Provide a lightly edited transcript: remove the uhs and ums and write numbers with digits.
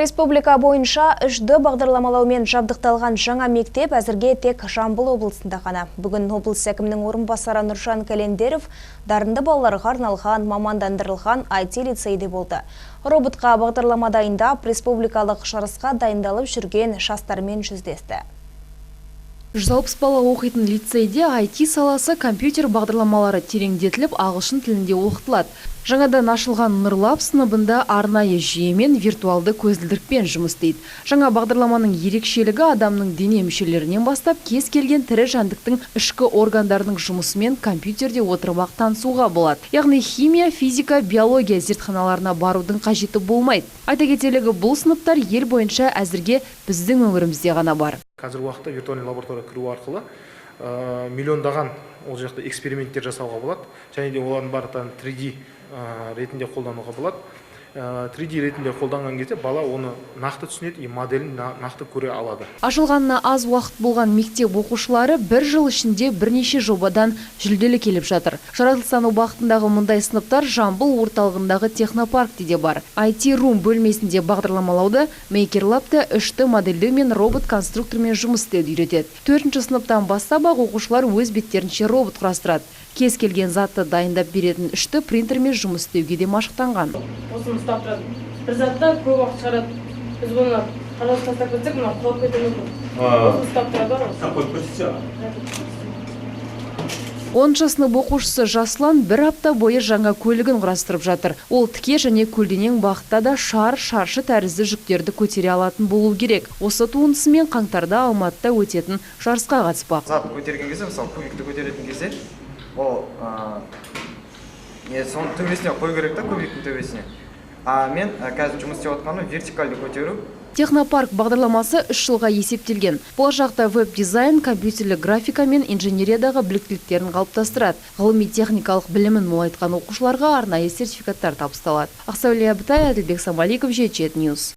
Республика бойынша 3D бағдарламалаумен жабдықталған жаңа мектеп әзірге тек Жамбыл облысында ғана. Бүгін облыс әкімінің орынбасары Нұржан Календеров дарынды балаларға арналған мамандандырылған IT лицейде болды. Роботқа бағдарлама дайындап, республикалық жарысқа дайындалып жүрген жастармен жүздесті. 160 бала оқитын лицейде IT саласы компьютер бағдарламалары тереңдетіліп, ағылшын тілінде оқытылады. Жаңадан ашылған Нұрлап сыныбында арнайы жүйемен виртуалды көзілдірікпен жұмыс істейді. Жаңа бағдарламаның ерекшелігі адамның дене мүшелерінен бастап кез келген тірі жәндіктің ішкі органдарының жұмысымен компьютерде отырып танысуға болады. Яғни химия, физика, биология зертханаларына барудың қажеті болмайды. Айта кетерлігі, бұл сыныптар ел бойынша әзірге біздің өңірімізде ғана бар. Қазіргі уақытта виртуальный лаборатория кіру арқылы миллиондаған ол жақта эксперименттер жасауға болады. Және де олардың барлығын 3D ретінде қолдануға болады. 3D ретінде қолданған кезде бала оны нақты түсінеді, и моделін нақты көре алады. Ашылғанына аз уақыт болған мектеп оқушылары бір жыл ішінде бірнеше жобадан жүлделі келіп жатыр. Жаратылыстану бағытындағы мұндай сыныптар Жамбыл орталығындағы технопаркте де бар. IT Room бөлмесінде бағдарламалауды, Maker Lab'та 3D модельдеу мен робот конструктормен жұмыс істеуді үйретеді. 4-ші сыныптан бастап оқушылар өз беттерінше робот құрастырады. Кез келген затты дайындап беретін 3D принтермен жұмыс істеуге де машықтанған. Осыны ұстап тұрады. Бір затта көп уақыт шығарады. Біз бұны қарауыз тастап кетсек, мына құлап кетуі мүмкін. Осыны ұстап тұрады ғой. 10-шы сынып оқушысы Жаслан бір апта бойы жаңа көлігін құрастырып жатыр. Ол тіке және көлденең бағытта да шаршы тәрізді жүктерді көтере алатын болу керек. Осы туындысымен қаңтарда Алматыда өтетін жарысқа қатыспақ. Зат көтерген кезде, мысалы кубикті көтеретін кезде, ол соның төбесіне қой керек та, кубиктің төбесіне. Мен қазір жұмыс істеп отқаным вертикальді көтеру. Технопарк бағдарламасы 3 жылға есептелген. Болашақта веб-дизайн, компьютерлік графика мен инженериядағы біліктіліктерін қалыптастырады. Ғылыми-техникалық білімін молайтқан оқушыларға арнайы сертификаттар табысталады. Ақсәуле Абытай, Әділбек Самаликов, Жеті Ньюс.